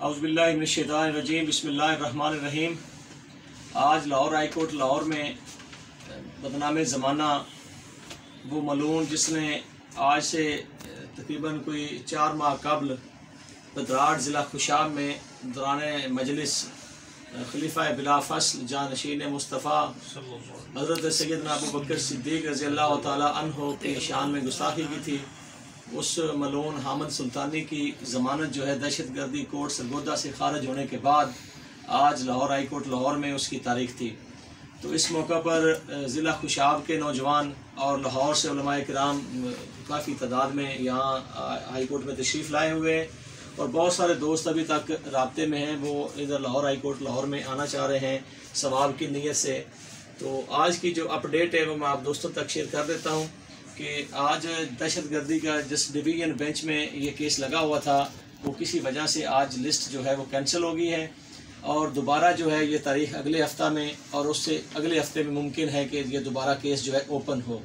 औज़ुबिल्लाहि मिनश्शैतानिर्रजीम बिस्मिल्लाहिर्रहमानिर्रहीम। आज Lahore high court Lahore में बदनाम ज़माना वो मलून जिसने आज से तकरीबन कोई 4 माह कबल बदराड़ ज़िला खुशाब में दौरान मजलिस खलीफा बिला फ़स्ल जानशीन मुस्तफ़ा हज़रत सैयदना अबू बकर सिद्दीक़ रज़ी अल्लाह तआला अन्हु के शान में गुस्ताखी की थी। उस मलून हामिद सुल्तानी की ज़मानत जो है दहशतगर्दी कोर्ट सरगोदा से खारिज होने के बाद आज लाहौर हाई कोर्ट लाहौर में उसकी तारीख थी। तो इस मौका पर ज़िला खुशाब के नौजवान और लाहौर से उलमाए किराम काफ़ी तादाद में यहाँ हाई कोर्ट में तशरीफ़ लाए हुए हैं और बहुत सारे दोस्त अभी तक राब्ते में हैं, वो इधर लाहौर हाई कोर्ट लाहौर में आना चाह रहे हैं सवाब की नीयत से। तो आज की जो अपडेट है वो मैं आप दोस्तों तक शेयर कर देता हूँ कि आज दहशतगर्दी का जिस डिवीज़न बेंच में ये केस लगा हुआ था वो किसी वजह से आज लिस्ट जो है वो कैंसिल हो गई है और दोबारा जो है ये तारीख अगले हफ्ता में और उससे अगले हफ्ते में मुमकिन है कि ये दोबारा केस जो है ओपन हो।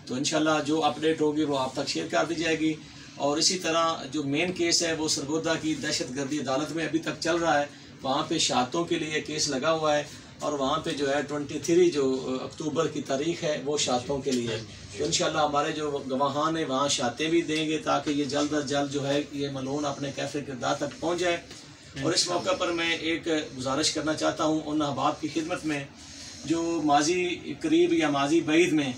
तो इंशाल्लाह जो अपडेट होगी वो आप तक शेयर कर दी जाएगी। और इसी तरह जो मेन केस है वो सरगोदा की दहशतगर्दी अदालत में अभी तक चल रहा है, वहाँ पे शहादतों के लिए केस लगा हुआ है और वहाँ पे जो है 23 जो अक्टूबर की तारीख है वो शहादतों के लिए। तो इंशाल्लाह हमारे जो गवाहान हैं वहाँ शहादतें भी देंगे ताकि ये जल्द अज जल्द जो है ये मलून अपने कैफे किरदार तक पहुँच जाए। और इस मौका पर मैं एक गुजारिश करना चाहता हूँ उन अहबाब की खिदमत में जो माजी करीब या माजी बईद में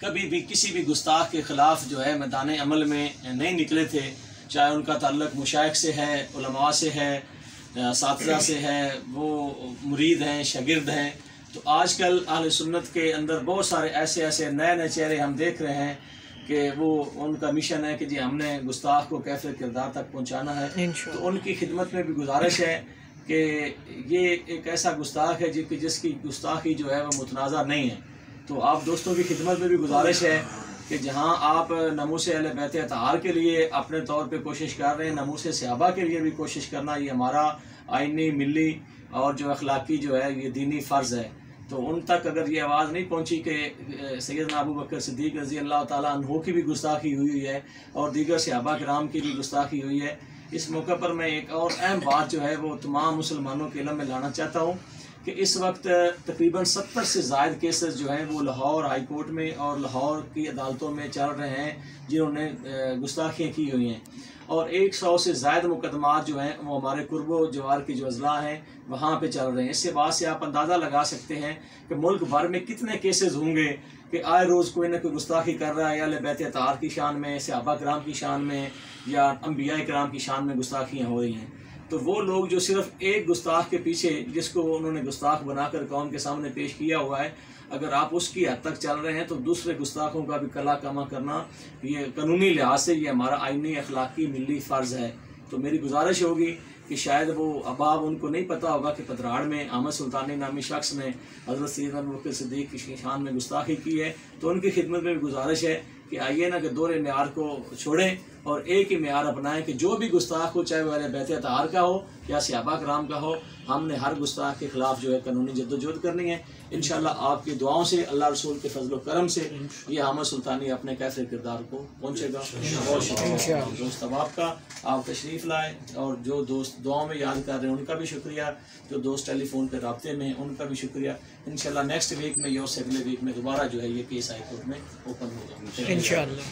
कभी भी किसी भी गुस्ताख के ख़िलाफ़ जो है मैदान अमल में नहीं निकले थे, चाहे उनका ताल्लुक़ मशाइख से है, उलमा से है, साथिज़ा से है, वो मुरीद हैं, शागिर्द हैं। तो आजकल अहले सुन्नत के अंदर बहुत सारे ऐसे नए चेहरे हम देख रहे हैं कि वो उनका मिशन है कि जी हमने गुस्ताख को कैफे किरदार तक पहुंचाना है। तो उनकी खिदमत में भी गुजारिश है कि ये एक ऐसा गुस्ताख है जिसकी गुस्ताखी जो है वो मुतनाज़ा नहीं है। तो आप दोस्तों की खिदमत में भी गुजारिश है कि जहाँ आप नमूसे अहले बैत अतहार के लिए अपने तौर पे कोशिश कर रहे हैं, नमूसे सहाबा के लिए भी कोशिश करना ये हमारा आइनी मिली और जो अखलाकी जो है ये दीनी फ़र्ज़ है। तो उन तक अगर ये आवाज़ नहीं पहुँची कि सैयदना अबू बकर सिद्दीक़ रज़ी अल्लाह ताला अन्हु की भी गुस्ताखी हुई है और दीगर सहाबा किराम की भी गुस्ताखी हुई है, इस मौका पर मैं एक और अहम बात जो है वो तमाम मुसलमानों के इल्म में लाना चाहता हूँ कि इस वक्त तकरीबन 70 से ज़ायद केसेस जो हैं वो लाहौर हाई कोर्ट में और लाहौर की अदालतों में चल रहे हैं जिन्होंने गुस्ताखियाँ की हुई हैं और 100 से ज़ायद मुकदमात जो हैं वो हमारे कुर्बो जवार की जो अजला हैं वहाँ पे चल रहे हैं। इससे बात से आप अंदाज़ा लगा सकते हैं कि मुल्क भर में कितने केसेस होंगे कि आए रोज़ कोई ना कोई गुस्ताखी कर रहा है या बैत अतहार की शान में, सहाबा किराम की शान में या अंबिया किराम की शान में गुस्ताखियाँ हो रही हैं। तो वो लोग जो सिर्फ एक गुस्ताख के पीछे जिसको उन्होंने गुस्ताख बनाकर कौम के सामने पेश किया हुआ है, अगर आप उसकी हद तक चल रहे हैं तो दूसरे गुस्ताखों का भी कला कमा करना ये कानूनी लिहाज से ये हमारा आइनी अखलाकी मिली फ़र्ज़ है। तो मेरी गुजारिश होगी कि शायद वो अहबाब उनको नहीं पता होगा कि बदराड़ में हामिद सुल्तानी नामी शख्स ने हज़रत सैयदना अबू बकर सिद्दीक़ की शान में गुस्ताखी की है। तो उनकी खिदमत में भी गुजारिश है कि आइए ना कि दोहरे मेयार को छोड़ें और एक ही मेयार अपनाएं कि जो भी गुस्ताख हो, चाहे वह बैत अतहार का हो या सहाबा किराम का हो, हमने हर गुस्ताख के ख़िलाफ़ जो है कानूनी जद्दोजहद करनी है। इंशाल्लाह आपकी दुआओं से, अल्लाह रसूल के फजल करम से ये हामिद सुल्तानी अपने कैफे किरदार को पहुँचेगा। बहुत शुक्रिया दोस्त अहबाब का, आप तशरीफ़ लाए और जो दोस्त दुआओं में याद कर रहे हैं उनका भी शुक्रिया, जो दोस्त टेलीफोन पर राब्ते में हैं उनका भी शुक्रिया। इंशाल्लाह नेक्स्ट वीक में या उससे अगले वीक में दोबारा जो है ये केस हाई कोर्ट में ओपन होगा इंशाल्लाह।